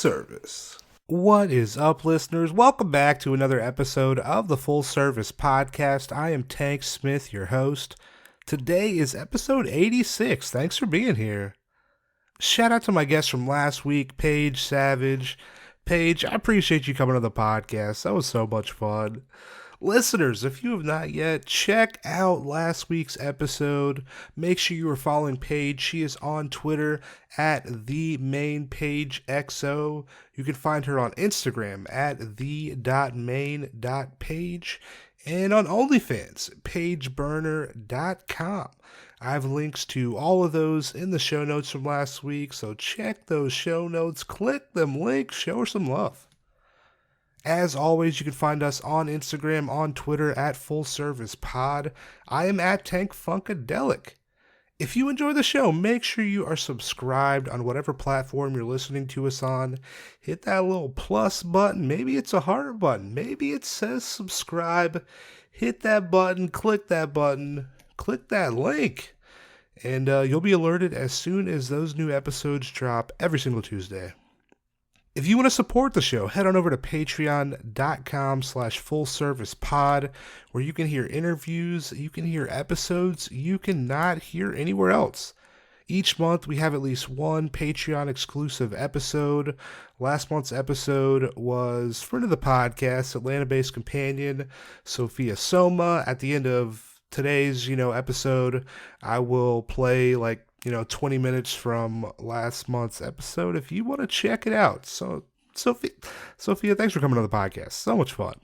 service. What is up, listeners? Welcome back to another episode of the Full Service Podcast. I am Tank Smith, your host. Today is episode 86. Thanks for being here. Shout out to my guest from last week, Paige Savage. Paige, I appreciate you coming on the podcast. That was so much fun. Listeners, if you have not yet, check out last week's episode. Make sure you are following Paige. She is on Twitter at @themainpagexo. You can find her on Instagram at the.main.page and on OnlyFans, pageburner.com. I have links to all of those in the show notes from last week, so check those show notes, click them links, show her some love. As always, you can find us on Instagram, on Twitter at Full Service Pod. I am at Tank Funkadelic. If you enjoy the show, make sure you are subscribed on whatever platform you're listening to us on. Hit that little plus button. Maybe it's a heart button. Maybe it says subscribe. Hit that button, click that link, and you'll be alerted as soon as those new episodes drop every single Tuesday. If you want to support the show, head on over to patreon.com/fullservicepod, where you can hear interviews, you can hear episodes you cannot hear anywhere else. Each month, we have at least one Patreon exclusive episode. Last month's episode was friend of the podcast, Atlanta-based companion, Sophia Soma. At the end of today's, episode, I will play 20 minutes from last month's episode if you want to check it out. So, Sophia, thanks for coming on the podcast. So much fun.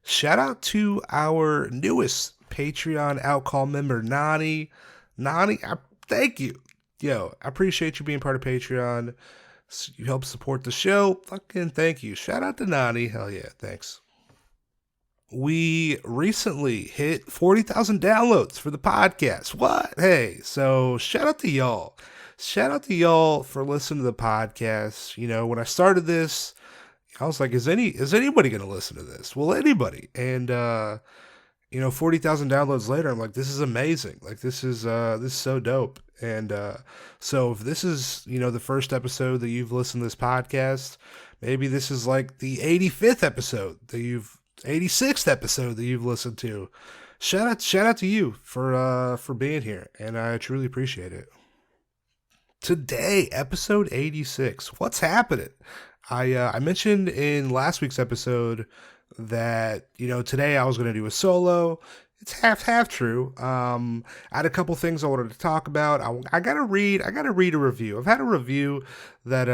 Shout out to our newest Patreon Outcall member, Nani. Nani, thank you. I appreciate you being part of Patreon. You help support the show. Fucking thank you. Shout out to Nani. Hell yeah, thanks. We recently hit 40,000 downloads for the podcast. What? Hey, so shout out to y'all. Shout out to y'all for listening to the podcast. When I started this, I was like, is anybody going to listen to this? Well, anybody. And, 40,000 downloads later, I'm like, this is amazing. This is so dope. And, so if this is, the first episode that you've listened to this podcast, maybe this is like the 85th episode 86th episode that you've listened to. Shout out to you for being here, and I truly appreciate it. Today, episode 86. What's happening? I mentioned in last week's episode that today I was going to do a solo. It's half true. I had a couple things I wanted to talk about. I gotta read a review. I've had a review that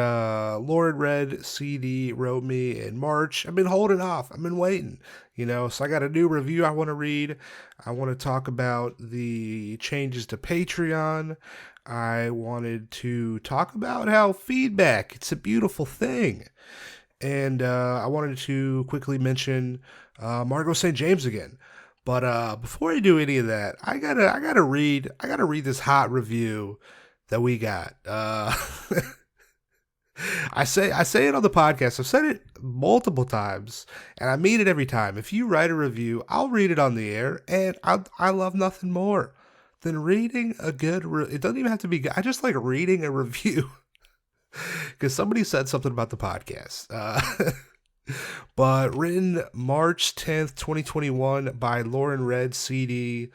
Lauren Red CD wrote me in March. I've been holding off. I've been waiting. So I got a new review I want to read. I want to talk about the changes to Patreon. I wanted to talk about how feedback, it's a beautiful thing. And I wanted to quickly mention Margot St. James again. But before I do any of that, I gotta read this hot review that we got. I say it on the podcast. I've said it multiple times, and I mean it every time. If you write a review, I'll read it on the air, and I love nothing more than reading a good. It doesn't even have to be good. I just like reading a review because somebody said something about the podcast. But written March 10th, 2021 by Lauren Red CD.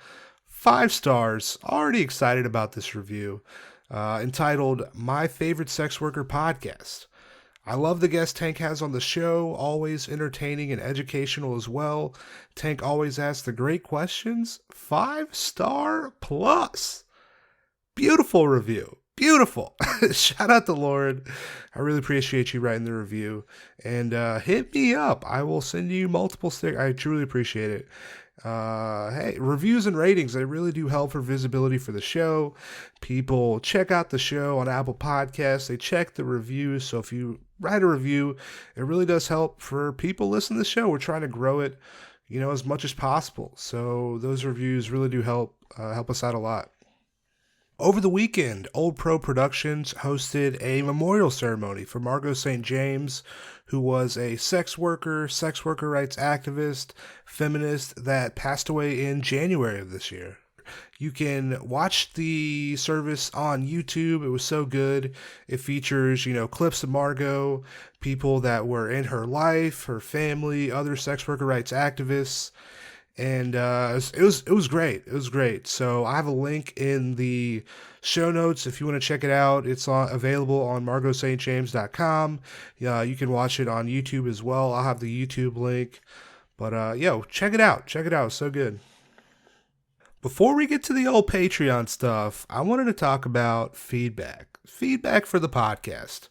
5 stars. Already excited about this review. Entitled My Favorite Sex Worker Podcast. I love the guest Tank has on the show. Always entertaining and educational as well. Tank always asks the great questions. 5-star plus. Beautiful review. Beautiful. Shout out to Lauren. I really appreciate you writing the review. And hit me up. I will send you multiple stickers. I truly appreciate it. Hey, reviews and ratings, they really do help for visibility for the show. People check out the show on Apple Podcasts. They check the reviews. So if you write a review, it really does help for people listening to the show. We're trying to grow it, as much as possible. So those reviews really do help us out a lot. Over the weekend, Old Pro Productions hosted a memorial ceremony for Margot St. James, who was a sex worker rights activist, feminist that passed away in January of this year. You can watch the service on YouTube. It was so good. It features, clips of Margot, people that were in her life, her family, other sex worker rights activists, and it was great. It was great. So I have a link in the show notes if you want to check it out. It's available on margotstjames.com. You can watch it on YouTube as well. I'll have the YouTube link. But check it out. Check it out. It's so good. Before we get to the old Patreon stuff, I wanted to talk about feedback. Feedback for the podcast.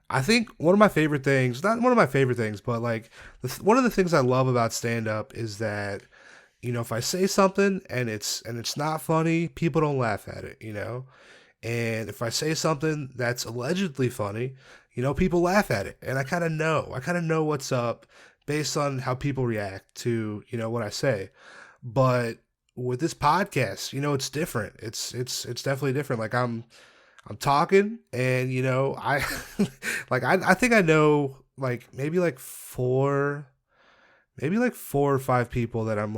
I think one of my favorite things, not one of my favorite things, but like one of the things I love about stand up is that, if I say something and it's not funny, people don't laugh at it. And if I say something that's allegedly funny, people laugh at it. And I kind of know what's up based on how people react to, what I say. But with this podcast, it's different. It's definitely different. Like I'm talking and, I I think I know maybe four or five people that I'm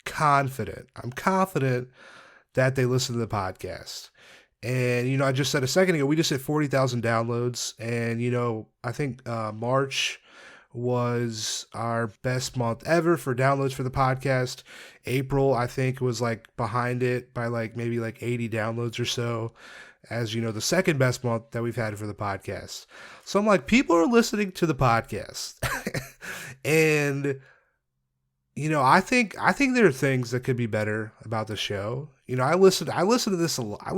confident. I'm confident that they listen to the podcast. And, I just said a second ago, we just hit 40,000 downloads. And, I think March was our best month ever for downloads for the podcast. April, I think, was behind it by maybe 80 downloads or so, as the second best month that we've had for the podcast. So I'm people are listening to the podcast. And I think there are things that could be better about the show. I listen to this a lot. I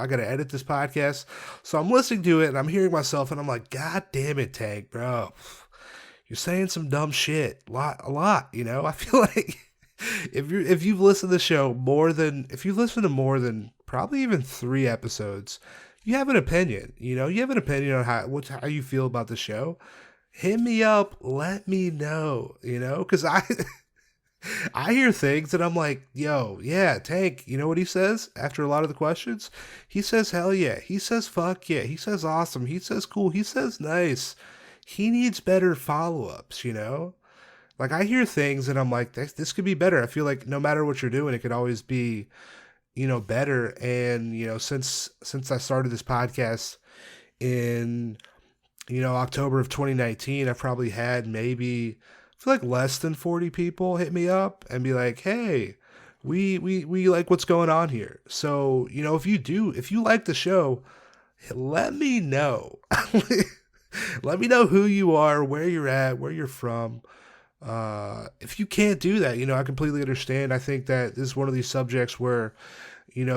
got to edit this podcast. So I'm listening to it and I'm hearing myself and I'm like, God damn it, Tank, bro. You're saying some dumb shit. A lot. I feel like if you've listened to the show if you've listened to more than probably even 3 episodes, you have an opinion. You have an opinion on how you feel about the show. Hit me up. Let me know. Because I hear things and I'm like, yo, yeah, Tank. You know what he says after a lot of the questions? He says, hell yeah. He says, fuck yeah. He says, awesome. He says, cool. He says, nice. He needs better follow-ups. I hear things and I'm like, this could be better. I feel like no matter what you're doing, it could always be, better. And, since I started this podcast in, October of 2019, I've probably had maybe, I feel like less than 40 people hit me up and be like, hey, we like what's going on here. So, if you like the show, let me know. Let me know who you are, where you're at, where you're from. If you can't do that, I completely understand. I think that this is one of these subjects where,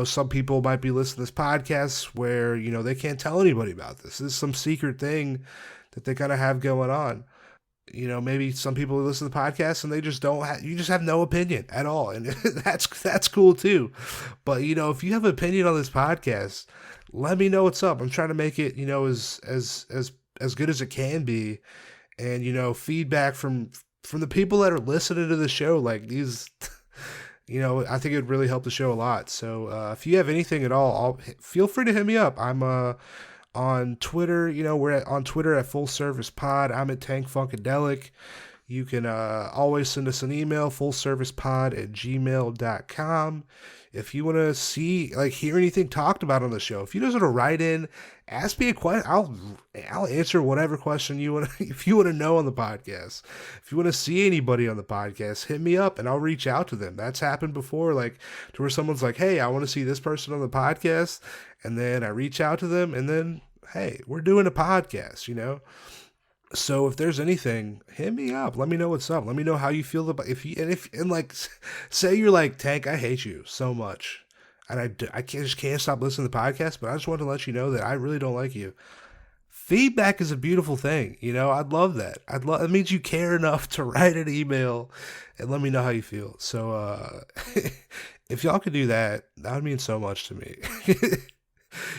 some people might be listening to this podcast where, they can't tell anybody about this. This is some secret thing that they kind of have going on. Maybe some people who listen to the podcast and they just you just have no opinion at all. And that's cool too. But, if you have an opinion on this podcast, let me know what's up. I'm trying to make it, as good as it can be. And, feedback from the people that are listening to the show, these, I think it would really help the show a lot. So if you have anything at all, feel free to hit me up. I'm on Twitter. We're on Twitter at Full Service Pod. I'm at Tank Funkadelic. You can always send us an email, fullservicepod@gmail.com. If you want to hear anything talked about on the show, if you just want to write in, ask me a question. I'll answer whatever question you want. If you want to know on the podcast, if you want to see anybody on the podcast, hit me up and I'll reach out to them. That's happened before, to where someone's like, hey, I want to see this person on the podcast. And then I reach out to them and then, hey, we're doing a podcast, So if there's anything, hit me up. Let me know what's up. Let me know how you feel about say you're like, Tank, I hate you so much. And I just can't stop listening to the podcast, but I just want to let you know that I really don't like you. Feedback is a beautiful thing. I'd love that. It means you care enough to write an email and let me know how you feel. So, if y'all could do that, that would mean so much to me.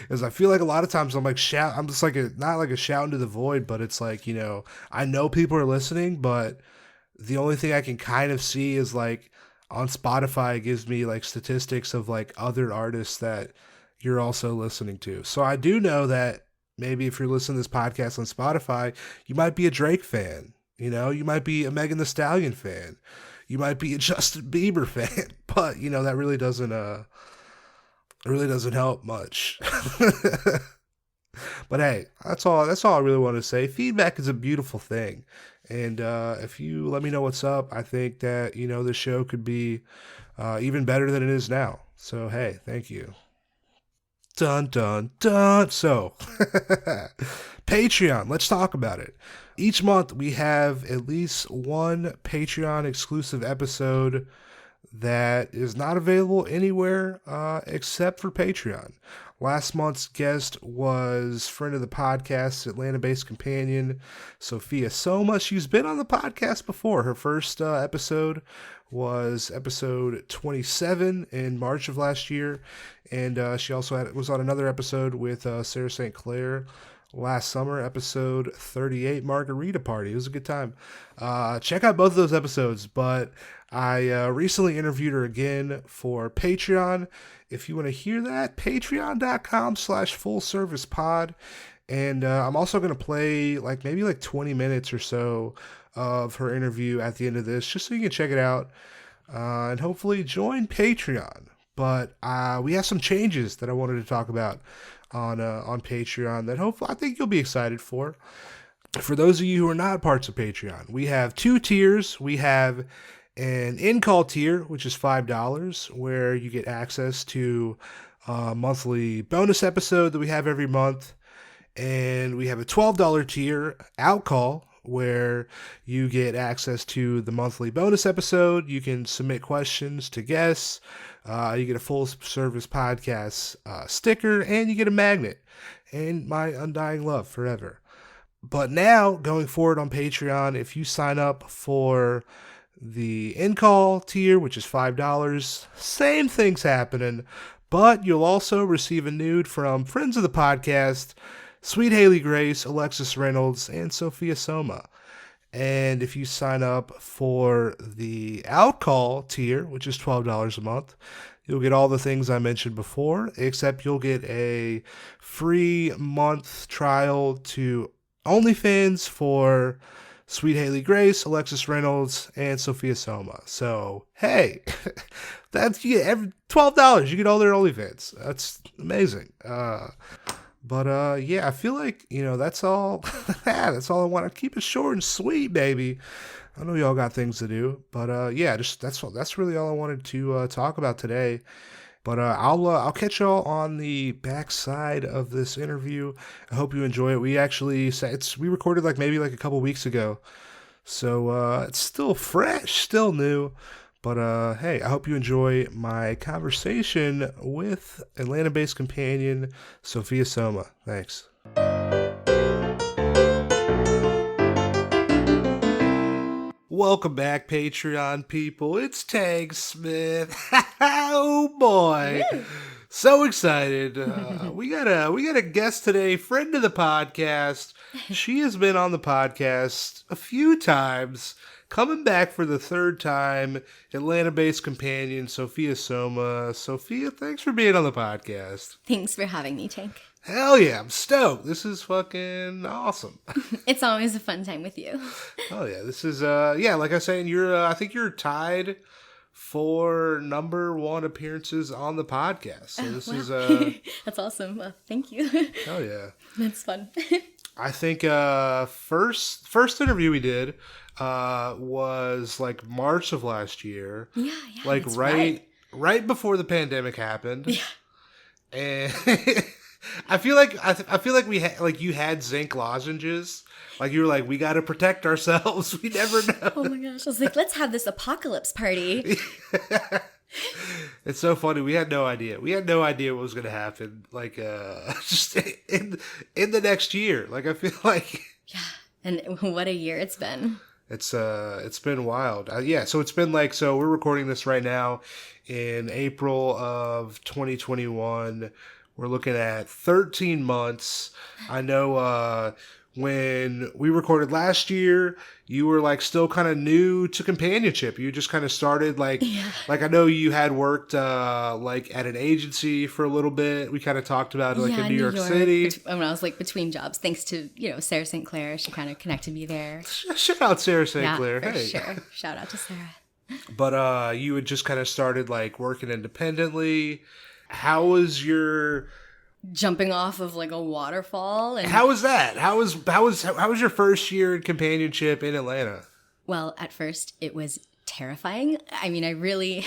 Because I feel like a lot of times I'm I'm just not like a shout into the void, but it's I know people are listening, but the only thing I can kind of see is on Spotify, it gives me statistics of other artists that you're also listening to. So I do know that maybe if you're listening to this podcast on Spotify, you might be a Drake fan, you might be a Megan Thee Stallion fan. you might be a Justin Bieber fan, but that really doesn't help much. But hey, that's all I really want to say. Feedback is a beautiful thing. And if you let me know what's up, I think that, the show could be even better than it is now. So, hey, thank you. Dun, dun, dun. So, Patreon, let's talk about it. Each month we have at least one Patreon exclusive episode that is not available anywhere except for Patreon. Last month's guest was friend of the podcast, Atlanta-based companion, Sophia Soma. She's been on the podcast before. Her first episode was episode 27 in March of last year, and she also was on another episode with Sarah St. Clair last summer, episode 38, Margarita Party. It was a good time. Check out both of those episodes, but I recently interviewed her again for Patreon. If you want to hear that, patreon.com/fullservicepod. And I'm also going to play maybe 20 minutes or so of her interview at the end of this, just so you can check it out and hopefully join Patreon. But we have some changes that I wanted to talk about on Patreon that hopefully I think you'll be excited for. For those of you who are not parts of Patreon, we have two tiers. We have an in-call tier, which is $5, where you get access to a monthly bonus episode that we have every month. And we have a $12 tier, out-call, where you get access to the monthly bonus episode. You can submit questions to guests. You get a full service podcast sticker, and you get a magnet and my undying love forever. But now, going forward on Patreon, if you sign up for the in-call tier, which is $5, same thing's happening, but you'll also receive a nude from friends of the podcast, Sweet Haley Grace, Alexis Reynolds, and Sophia Soma. And if you sign up for the out-call tier, which is $12 a month, you'll get all the things I mentioned before, except you'll get a free month trial to OnlyFans for Sweet Haley Grace, Alexis Reynolds, and Sophia Soma. So, hey, that's every $12. You get all their OnlyFans. That's amazing. But yeah, I feel like, that's all. That's all I want to keep it short and sweet, baby. I know y'all got things to do, but yeah, that's really all I wanted to talk about today. But I'll catch y'all on the backside of this interview. I hope you enjoy it. We recorded maybe a couple weeks ago, so it's still fresh, still new. But hey, I hope you enjoy my conversation with Atlanta-based companion Sophia Soma. Thanks. Welcome back, Patreon people. It's Tag Smith. Oh boy, so excited! We got a guest today, friend of the podcast. She has been on the podcast a few times. Coming back for the third time, Atlanta-based companion Sophia Soma. Sophia, thanks for being on the podcast. Thanks for having me, Tank. Hell yeah, I'm stoked. This is fucking awesome. It's always a fun time with you. Oh yeah, this is yeah, like I was saying, I think you're tied for number one appearances on the podcast. So this is That's awesome. Well, thank you. Hell yeah. That's fun. I think first interview we did was March of last year. Yeah, right before the pandemic happened. Yeah. And I feel like we had you had zinc lozenges. You were like, we got to protect ourselves. We never know. Oh my gosh. I was like, let's have this apocalypse party. It's so funny. We had no idea. We had no idea what was going to happen. Just in the next year. I feel like. Yeah. And what a year it's been. It's been wild. Yeah. So it's been so we're recording this right now in April of 2021. We're looking at 13 months. I know, when we recorded last year, you were still kind of new to companionship. You just kind of started yeah. I know you had worked at an agency for a little bit. We kind of talked about it in New York City. When I was between jobs, thanks to Sarah St. Clair, she kind of connected me there. Shout out Sarah St. Clair. For hey, sure. Shout out to Sarah. But you had just kind of started like working independently. How was your Jumping off of like a waterfall and How was that? How was your first year in companionship in Atlanta? well, at first it was terrifying. I mean, I really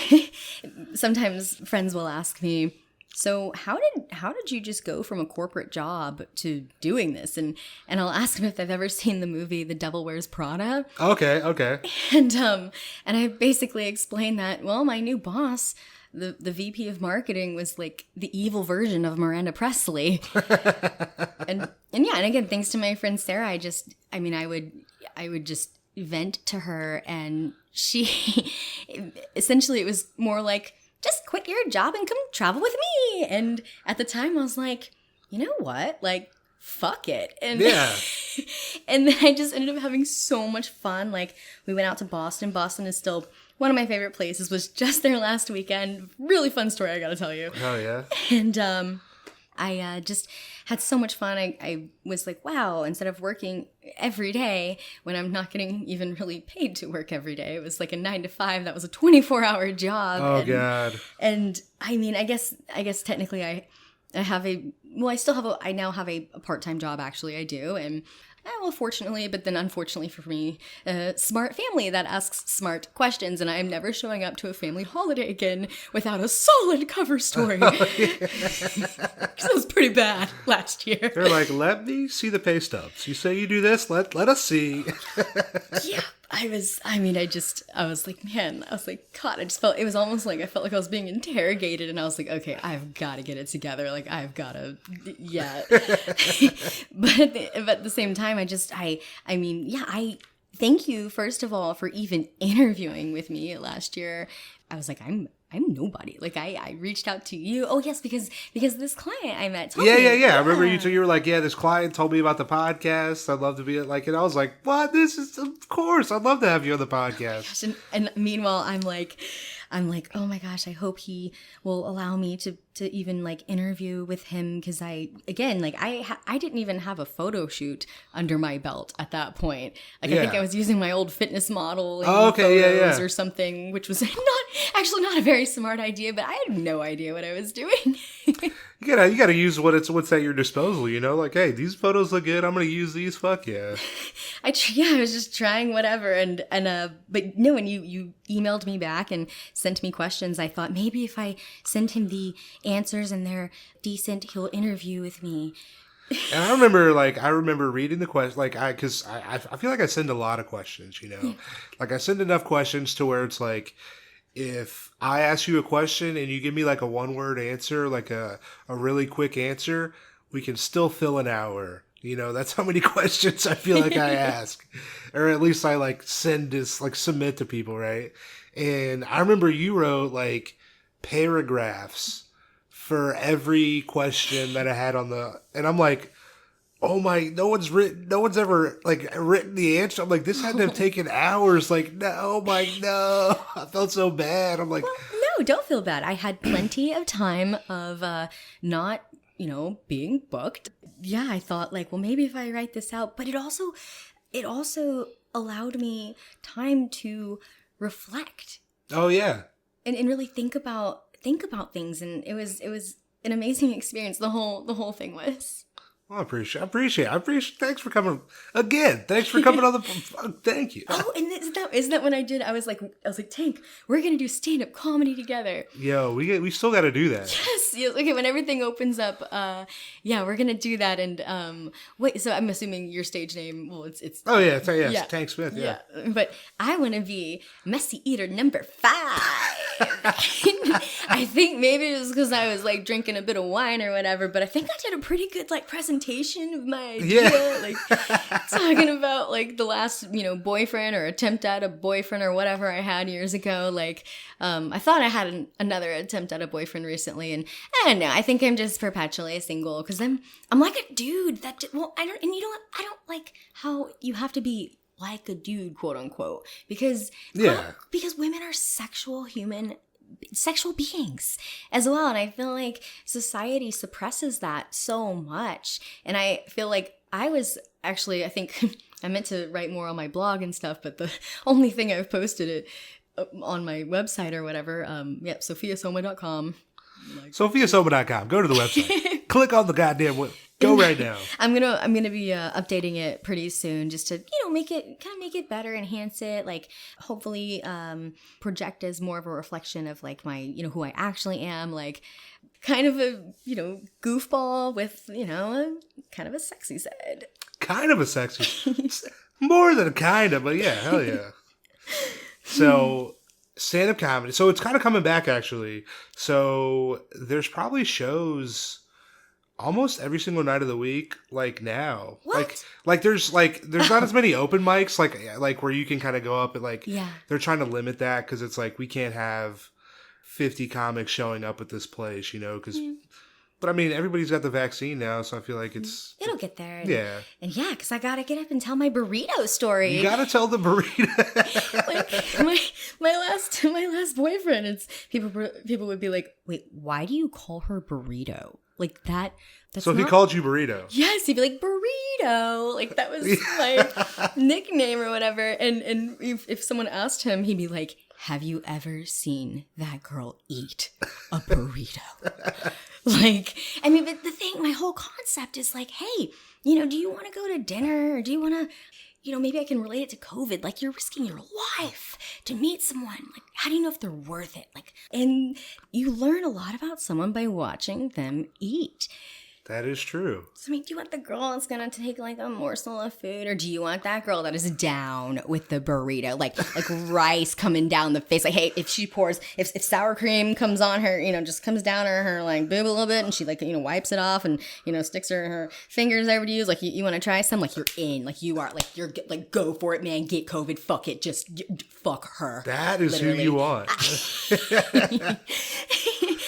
sometimes friends will ask me, "So, how did you just go from a corporate job to doing this?" And I'll ask them if they've ever seen the movie The Devil Wears Prada. Okay. And I basically explained that, well, my new boss, the VP of marketing, was like the evil version of Miranda Presley. And yeah, and again, thanks to my friend Sarah, I would just vent to her, and she essentially, it was more like, just quit your job and come travel with me. And at the time I was like, you know what? Like, fuck it. And Yeah. and then I just ended up having so much fun. Like, we went out to Boston. Boston is still one of my favorite places. Was just there last weekend. Really fun story, I gotta tell you. Oh yeah. And I just had so much fun. I was like, wow, instead of working every day when I'm not getting even really paid to work every day, it was like a 9 to 5. That was a 24-hour job. Oh God. And I mean, I guess technically I now have a part-time job, actually. I do. And well, fortunately, but then unfortunately for me, a smart family that asks smart questions, and I am never showing up to a family holiday again without a solid cover story. It was pretty bad last year. They're like, let me see the pay stubs. You say you do this, let us see. Yeah, I was like, man, I was like, God, it was almost like I felt like I was being interrogated, and I was like, okay, I've got to get it together. Like, I've got to, yeah. but at the same time, I thank you, first of all, for even interviewing with me last year. I was like, I'm nobody. Like, I reached out to you. Oh yes, because this client I met told me. Yeah. I remember you were like, yeah, this client told me about the podcast. I'd love to be like, and I was like, what? This is, of course, I'd love to have you on the podcast. And meanwhile, I'm like, oh my gosh, I hope he will allow me to even like interview with him, because I didn't even have a photo shoot under my belt at that point. Like, I think I was using my old fitness model photos or something, which was not a very smart idea, but I had no idea what I was doing. You gotta use what's at your disposal, you know? Like, hey, these photos look good, I'm gonna use these, fuck yeah. I was just trying whatever, but no, when you emailed me back and sent me questions, I thought maybe if I send him the answers and they're decent, he'll interview with me. And I remember reading the question, like, because I feel like I send a lot of questions, you know? Yeah. Like, I send enough questions to where it's like, if I ask you a question and you give me like a one-word answer, like a really quick answer, we can still fill an hour. You know, that's how many questions I feel like I ask. Or at least I like submit to people, right? And I remember you wrote like paragraphs for every question that I had and I'm like, oh my, no one's ever like written the answer. I'm like, this had to have taken hours. Like, no, I felt so bad. I'm like, well, no, don't feel bad. I had plenty of time of not, being booked. Yeah, I thought like, well, maybe if I write this out, but it also allowed me time to reflect. Oh yeah. And really think about things, and it was an amazing experience. The whole thing was. Well, I appreciate. Thanks for coming again. Thanks for coming on the. Thank you. Oh, and isn't that when I did? I was like, Tank, we're gonna do stand-up comedy together. Yo, we still got to do that. Yes. Okay, when everything opens up, we're gonna do that. And wait, so I'm assuming your stage name. Well, it's. Oh yeah, it's Tank Smith. Yeah. But I want to be Messy Eater number 5. I think maybe it was because I was like drinking a bit of wine or whatever, but I think I did a pretty good like presentation of my idea, like talking about like the last boyfriend or attempt at a boyfriend or whatever I had years ago. Like I thought I had another attempt at a boyfriend recently, and I don't know, I think I'm just perpetually single because I'm like a dude that I don't like how you have to be like a dude, quote unquote, because women are sexual beings as well, and I feel like society suppresses that so much. And I feel like I think I meant to write more on my blog and stuff, but the only thing I've posted on my website or whatever. sophiasoma.com. SophiaSoma.com. Go to the website. Click on the goddamn go right now. I'm gonna be updating it pretty soon, just to make it better, enhance it, like hopefully project as more of a reflection of like my who I actually am, like kind of a goofball with kind of a sexy side. Kind of a sexy, more than a kind of, but yeah, hell yeah. So stand-up comedy. So it's kind of coming back actually. So there's probably shows almost every single night of the week, like now. What? Like there's not as many open mics like where you can kind of go up and like they're trying to limit that because it's like we can't have 50 comics showing up at this place, because but I mean everybody's got the vaccine now, so I feel like it'll get there. And because I gotta get up and tell my burrito story. You gotta tell the burrito. Like my last boyfriend, it's people would be like, wait, why do you call her burrito? Like that's so if he called you Burrito. Yes, he'd be like, Burrito. Like that was my nickname or whatever. And if someone asked him, he'd be like, have you ever seen that girl eat a burrito? Like, I mean, but the thing, my whole concept is like, hey, do you want to go to dinner? Or do you want to, maybe I can relate it to COVID. Like, you're risking your life to meet someone. Like, how do you know if they're worth it? Like, and you learn a lot about someone by watching them eat. That is true. So, I mean, do you want the girl that's going to take, like, a morsel of food? Or do you want that girl that is down with the burrito? Like rice coming down the face. Like, hey, if she pours, if sour cream comes on her, just comes down her like, boob a little bit, and she, like, wipes it off and, sticks her fingers over to you. Like, you want to try some? Like, you're in. Like, you are. Like, you're, like, go for it, man. Get COVID. Fuck it. Just fuck her. That is literally who you want.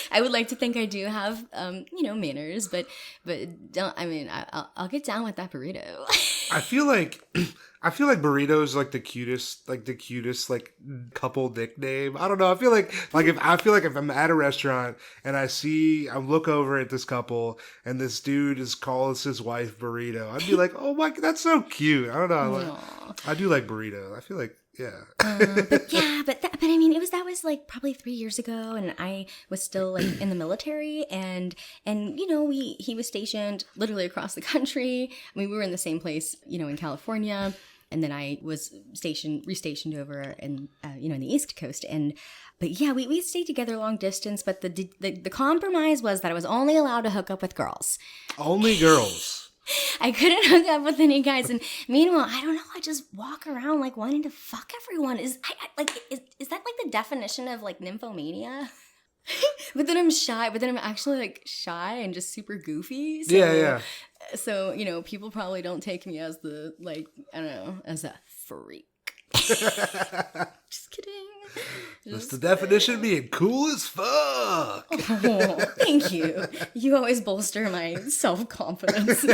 I would like to think I do have, manners, but don't. I mean, I'll get down with that burrito. I feel like burrito's like the cutest like couple nickname. I don't know. I feel like if I'm at a restaurant and I look over at this couple and this dude calls his wife Burrito, I'd be like, oh my, that's so cute. I don't know. I do like burrito. I feel like. Yeah. But I mean, that was like probably 3 years ago, and I was still like in the military, and he was stationed literally across the country. I mean, we were in the same place, in California, and then I was restationed over in in the East Coast, but yeah, we stayed together long distance. But the compromise was that I was only allowed to hook up with girls. Only girls. I couldn't hook up with any guys, and meanwhile, I don't know. I just walk around like wanting to fuck everyone. Is that like the definition of like nymphomania? But then I'm shy. But then I'm actually like shy and just super goofy. So, yeah. So people probably don't take me as the as a freak. Just kidding. That's the definition of being cool as fuck. Oh, thank you. You always bolster my self-confidence.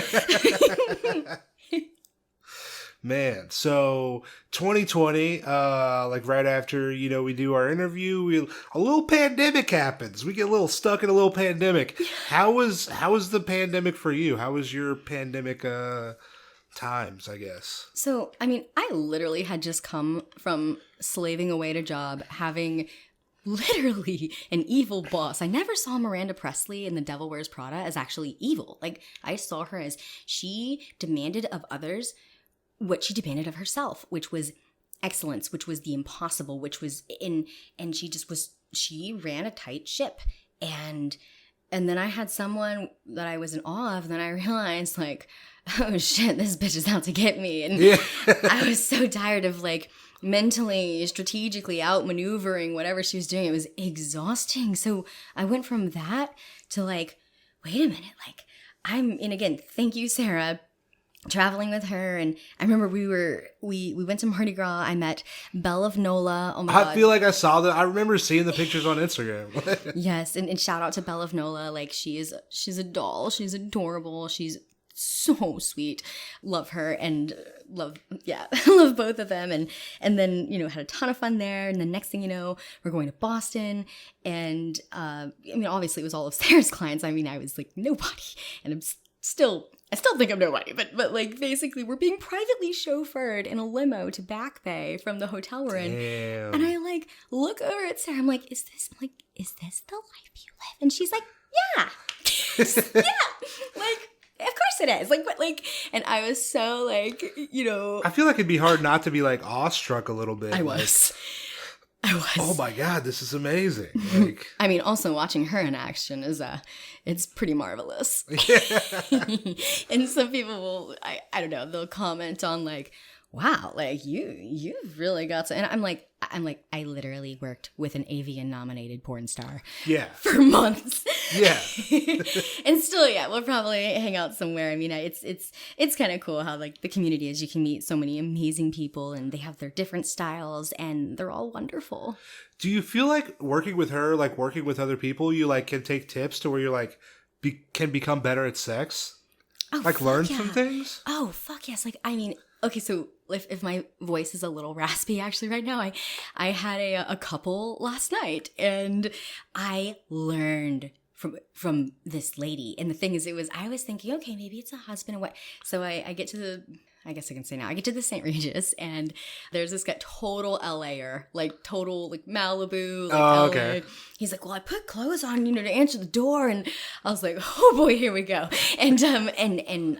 Man, so 2020, like right after, we do our interview, a little pandemic happens. We get a little stuck in a little pandemic. How was the pandemic for you? How was your pandemic times, I guess? So, I mean, I literally had just come from slaving away at a job, having literally an evil boss. I never saw Miranda Presley in The Devil Wears Prada as actually evil. Like, I saw her as she demanded of others what she demanded of herself, which was excellence, which was the impossible, which was and she ran a tight ship. And then I had someone that I was in awe of, and then I realized, like, oh shit, this bitch is out to get me. And I was so tired of like mentally, strategically outmaneuvering whatever she was doing. It was exhausting. So I went from that to like, wait a minute, like and again, thank you, Sarah, traveling with her. And I remember we went to Mardi Gras. I met Belle of Nola. Oh my God. I feel like I saw that. I remember seeing the pictures on Instagram. Yes. And shout out to Belle of Nola. Like she's a doll. She's adorable. She's so sweet. Love her and love both of them. And then, had a ton of fun there. And the next thing you know, we're going to Boston. And, I mean, obviously it was all of Sarah's clients. I mean, I was like nobody, and I'm still I still think I'm nobody, but like basically we're being privately chauffeured in a limo to Back Bay from the hotel we're in. Damn. And I like look over at Sarah. I'm like, is this the life you live? And she's like, yeah. Yeah. Like, of course it is. Like, what, like, and I was so like, you know. I feel like it'd be hard not to be like awestruck a little bit. I was. Oh my God, this is amazing. Like, I mean, also watching her in action is it's pretty marvelous. yeah. And some people will, I don't know, they'll comment on like, wow, like you've really got to, and I'm like, I literally worked with an Avian nominated porn star. Yeah. For months. Yeah. And still, yeah, we'll probably hang out somewhere. I mean, it's kind of cool how like the community is. You can meet so many amazing people and they have their different styles and they're all wonderful. Do you feel like working with her, like working with other people, you like can take tips to where you're like, can become better at sex? Oh, like learn yeah. some things? Oh, fuck yes. Like, I mean, okay, so if my voice is a little raspy actually right now, I had a couple last night and I learned from this lady. And the thing is, I was thinking, okay, maybe it's a husband and what. So I get to I guess I can say now, I get to the St. Regis and there's this guy, total LA'er, like total like Malibu, like LA. Okay. He's like, well, I put clothes on, to answer the door. And I was like, oh boy, here we go. And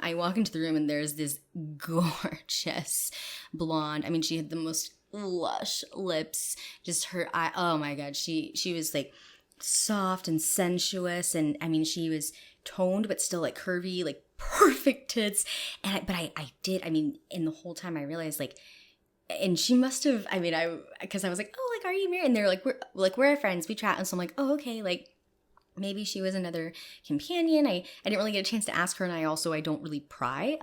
I walk into the room and there's this gorgeous blonde. I mean, she had the most lush lips, just her eye. Oh my God. She was like soft and sensuous. And I mean, she was toned, but still like curvy, like perfect tits. And in the whole time I realized like, and she must have, because I was like, oh, like, are you married? And they're like, we're friends, we chat. And so I'm like, oh, okay, like maybe she was another companion. I didn't really get a chance to ask her, and I don't really pry.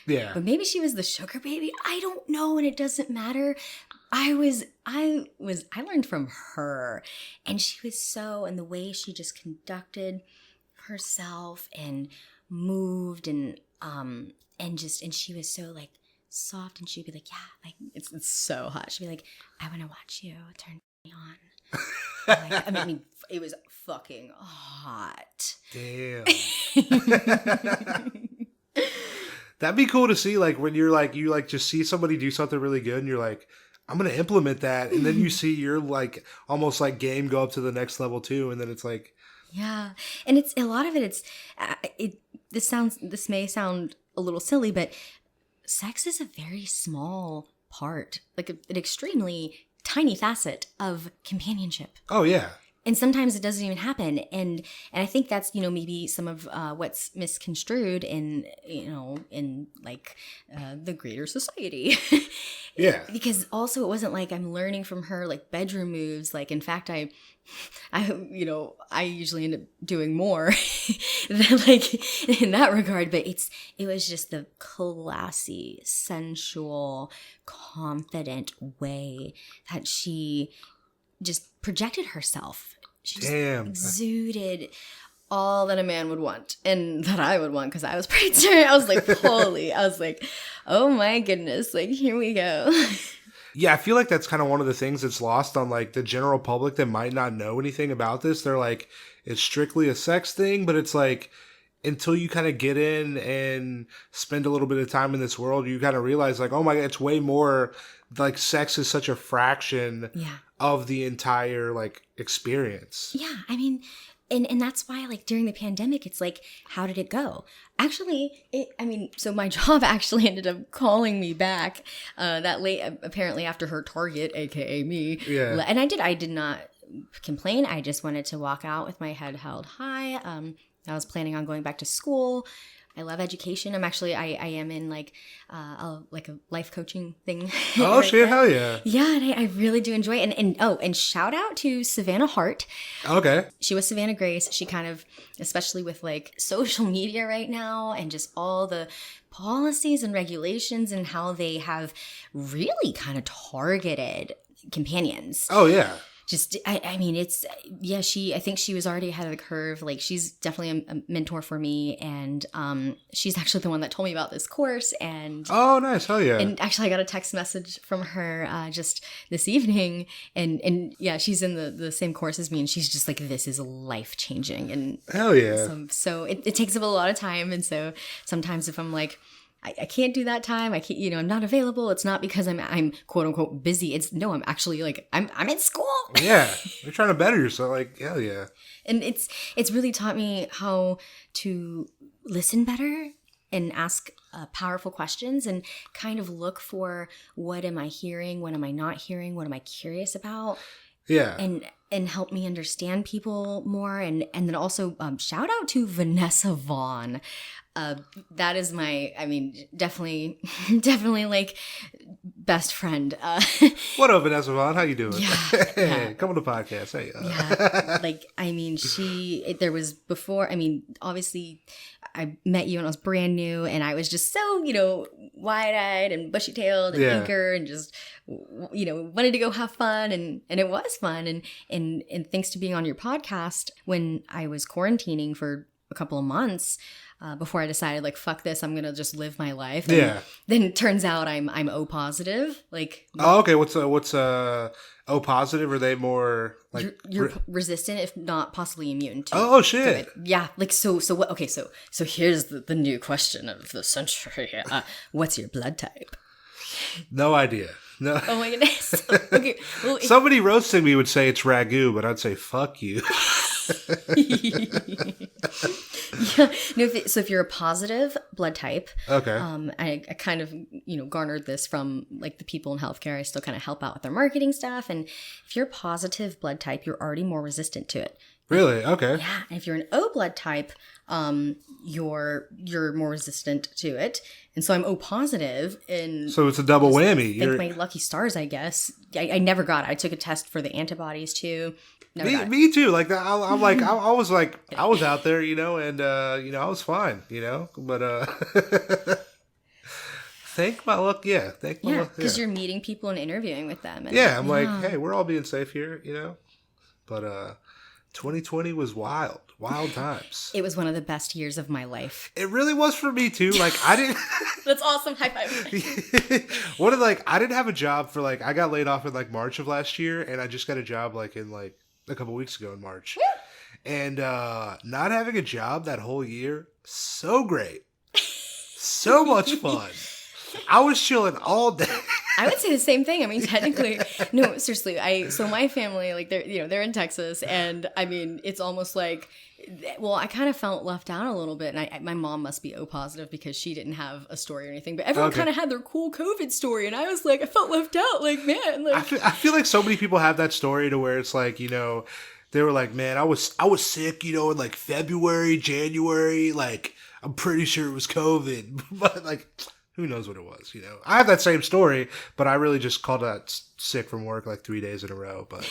Yeah. But maybe she was the sugar baby. I don't know, and it doesn't matter. I learned from her, and she was and the way she just conducted herself and moved and she was so like soft, and she'd be like, yeah, like it's so hot. She'd be like, I want to watch you, turn me on. It was fucking hot. Damn. That'd be cool to see, like when you're like, you like just see somebody do something really good and you're like, I'm going to implement that. And then you see your like almost like game go up to the next level too. And then it's like, yeah. And it's a lot of it. This may sound a little silly, but sex is a very small part, like an extremely tiny facet of companionship. oh yeah. And sometimes it doesn't even happen. And I think that's, maybe some of what's misconstrued in the greater society. Yeah. Because also it wasn't like I'm learning from her like bedroom moves. Like, in fact, I usually end up doing more than like in that regard. But it was just the classy, sensual, confident way that she just projected herself. She just exuded all that a man would want and that I would want, because I was pretty tired. I was like, holy, I was like, oh my goodness, like, here we go. Yeah, I feel like that's kind of one of the things that's lost on like the general public that might not know anything about this. They're like, it's strictly a sex thing, but it's like, until you kind of get in and spend a little bit of time in this world, you kind of realize like, oh my God, it's way more, like sex is such a fraction of the entire like experience. Yeah. I mean, and that's why like during the pandemic, it's like, how did it go? Actually, so my job actually ended up calling me back that late, apparently after her target, AKA me. Yeah. And I did not complain. I just wanted to walk out with my head held high. I was planning on going back to school. I love education. I am in like a life coaching thing. Oh right shit, now. Hell yeah. Yeah, and I really do enjoy it. And shout out to Savannah Hart. Okay. She was Savannah Grace. She kind of, especially with like social media right now and just all the policies and regulations and how they have really kind of targeted companions. Oh yeah. just I mean it's yeah I think she was already ahead of the curve. Like she's definitely a mentor for me, and she's actually the one that told me about this course. And oh, nice. Hell yeah. And actually I got a text message from her just this evening, and yeah, she's in the same course as me, and she's just like, this is life changing. And hell yeah. So it takes up a lot of time, and so sometimes if I'm like, I can't do that time, I can't, I'm not available, it's not because I'm quote unquote busy. It's no, I'm actually like I'm in school. Yeah, you're trying to better yourself. Like hell yeah. And it's really taught me how to listen better and ask powerful questions, and kind of look for, what am I hearing, what am I not hearing, what am I curious about. Yeah. And help me understand people more. And then also shout out to Vanessa Vaughn. That is my, definitely like best friend. What up, Vanessa Vaughn? How you doing? Yeah, Hey, come on the podcast. Hey. Yeah, there was before, obviously I met you when I was brand new, and I was just so, wide-eyed and bushy-tailed and eager, and just, wanted to go have fun, and it was fun. And thanks to being on your podcast, when I was quarantining for a couple of months, before I decided, like, fuck this, I'm gonna just live my life. And then it turns out I'm O positive. Like, oh, okay. What's O positive? Are they more like you're resistant, if not possibly immune to? Oh shit! COVID. Yeah. Like so what? Okay. So here's the new question of the century. What's your blood type? No idea. No. Oh my goodness. Okay. Well, somebody roasting me would say it's ragu, but I'd say fuck you. Yeah. No, if you're a positive blood type, okay. I kind of garnered this from like the people in healthcare. I still kind of help out with their marketing stuff, and if you're a positive blood type, you're already more resistant to it. Really? Okay. Yeah, and if you're an O blood type, you're more resistant to it, and so I'm O positive, and so it's a double whammy. Thank my lucky stars, I guess. I never got it. I took a test for the antibodies too. Me too. Like I'm like I was out there, and I was fine, but thank my luck. Yeah, thank my luck. Because you're meeting people and interviewing with them. And, I'm like, hey, we're all being safe here, But 2020 was wild times. It was one of the best years of my life. It really was for me too. Like I didn't. That's awesome. High five. I didn't have a job for I got laid off in March of last year, and I just got a job in a couple weeks ago in March. And not having a job that whole year, so great. So much fun. I was chilling all day. I would say the same thing. Technically, no, seriously. So my family, they're in Texas, and it's almost like, well, I kind of felt left out a little bit, and my mom must be O positive because she didn't have a story or anything, but everyone kind of had their cool COVID story, and I was like, I felt left out, man. I feel like so many people have that story to where it's they were like, man, I was sick, in February, January, I'm pretty sure it was COVID, but who knows what it was, I have that same story, but I really just called out sick from work 3 days in a row, but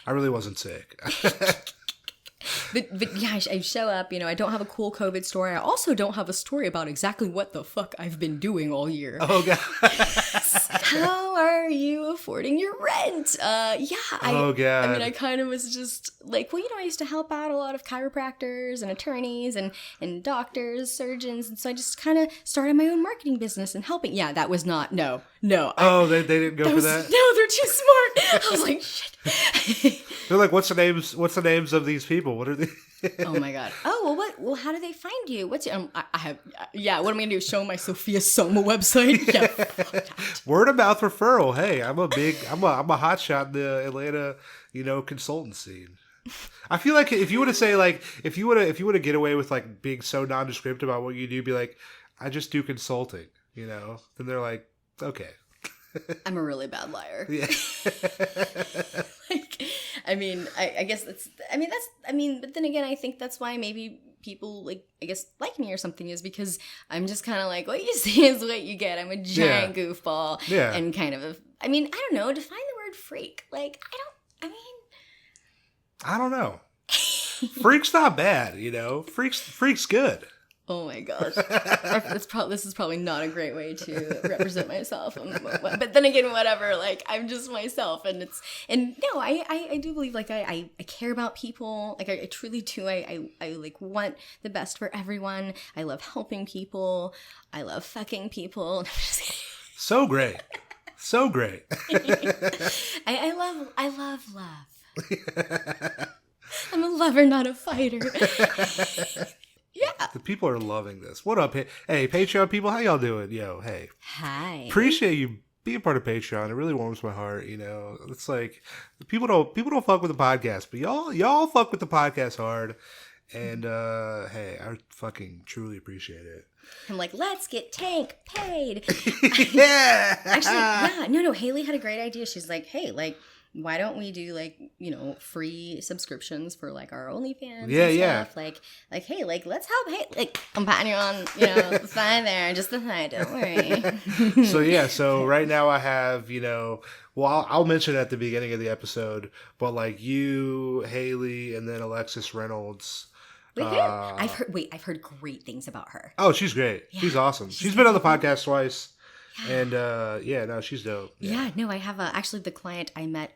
I really wasn't sick. But yeah, I show up, I don't have a cool COVID story. I also don't have a story about exactly what the fuck I've been doing all year. Oh, God. How are you affording your rent? Oh, God. I kind of was just I used to help out a lot of chiropractors and attorneys and doctors, surgeons. And so I just kind of started my own marketing business and helping. Yeah, that was not, no. Oh, they didn't go for that? No, they're too smart. I was like, shit. They're like, what's the names of these people? What are they? Oh my God. Oh, well, how do they find you? What's your, what am I going to do? Show my Sophia Soma website? Yeah. Word of mouth referral. Hey, I'm a hotshot in the Atlanta, consultant scene. I feel like if you were to say if you were to get away with being so nondescript about what you do, be like, I just do consulting, then they're like, okay. I'm a really bad liar. Yeah. I guess but then again, I think that's why maybe people like me or something, is because I'm just kind of what you see is what you get. I'm a giant goofball. Yeah. And kind of, I don't know, define the word freak. I don't know. Freak's not bad, Freak's good. Oh my gosh. This is probably not a great way to represent myself. But then again, whatever, like I'm just myself, and no, I do believe like I care about people. Like I truly do. I like want the best for everyone. I love helping people. I love fucking people. So great. So great. I love love. I'm a lover, not a fighter. Yeah. The people are loving this. What up? Hey, Patreon people, how y'all doing? Yo, hey. Hi. Appreciate you being part of Patreon. It really warms my heart, you know. It's like people don't fuck with the podcast, but y'all fuck with the podcast hard. And hey, I fucking truly appreciate it. I'm like, let's get Tank paid. Yeah. Actually, yeah. No. Haley had a great idea. She's like, hey, like, why don't we do like, you know, free subscriptions for like our OnlyFans? Yeah, and yeah. stuff. Like, hey, like, let's help. Hey, like, I'm patting you on, you know, the side there, just the side. Don't worry. So right now I have, you know, well, I'll mention it at the beginning of the episode, but like you, Haley, and then Alexis Reynolds. I've heard great things about her. Oh, she's great. Yeah, she's awesome. She's been on the podcast twice. Yeah. And she's dope. Yeah, no, I have actually the client I met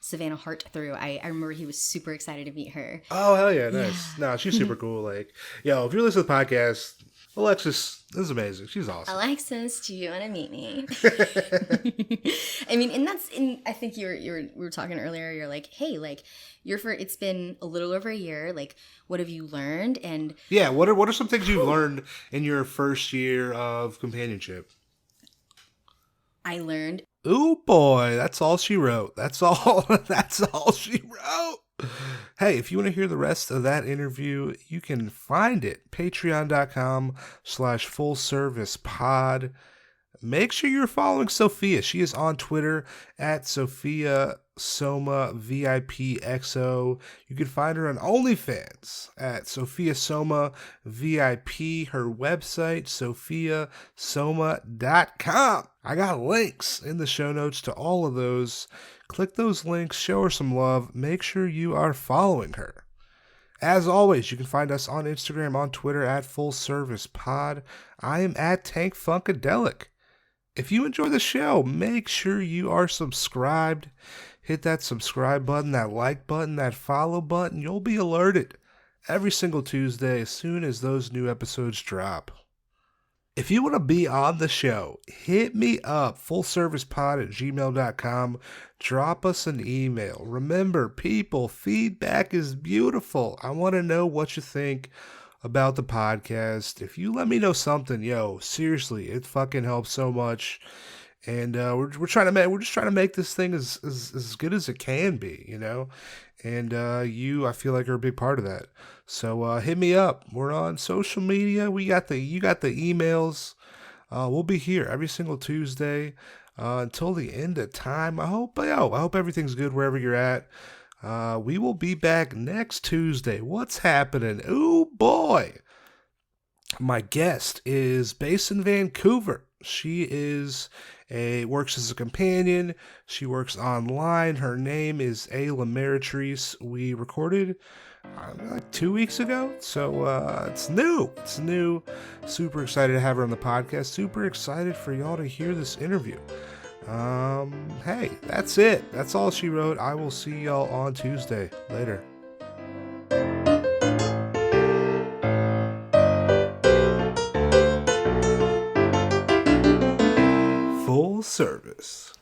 Savannah Hart through. I remember he was super excited to meet her. Oh, hell yeah, nice. Yeah. No, she's super cool. Like, yo, if you're listening to the podcast, Alexis is amazing. She's awesome. Alexis, do you want to meet me? I mean, I think we were talking earlier. You're like, hey, like it's been a little over a year. Like, what have you learned? And yeah, what are some things you've learned in your first year of companionship? I learned. Ooh boy, that's all she wrote. That's all she wrote. Hey, if you want to hear the rest of that interview, you can find it. Patreon.com/fullservicepod. Make sure you're following Sophia. She is on Twitter at Sophia Soma VIPXO. You can find her on OnlyFans at Sophia Soma VIP. Her website, sophiasoma.com. I got links in the show notes to all of those. Click those links, show her some love. Make sure you are following her. As always, you can find us on Instagram, on Twitter at FullServicePod. I am at Tank Funkadelic. If you enjoy the show, make sure you are subscribed. Hit that subscribe button, that like button, that follow button. You'll be alerted every single Tuesday as soon as those new episodes drop. If you want to be on the show, hit me up, fullservicepod@gmail.com. Drop us an email. Remember, people, feedback is beautiful. I want to know what you think about the podcast. If you let me know something, yo, seriously, it fucking helps so much. And we're just trying to make this thing as good as it can be, you know. And I feel like are a big part of that. So hit me up. We're on social media. You got the emails. We'll be here every single Tuesday until the end of time. I hope everything's good wherever you're at. We will be back next Tuesday. What's happening? Ooh boy. My guest is based in Vancouver. She works as a companion. She works online. Her name is Ayla Meritrice. We recorded like 2 weeks ago. So it's new. Super excited to have her on the podcast. Super excited for y'all to hear this interview. Hey, that's it. That's all she wrote. I will see y'all on Tuesday. Later. Full service.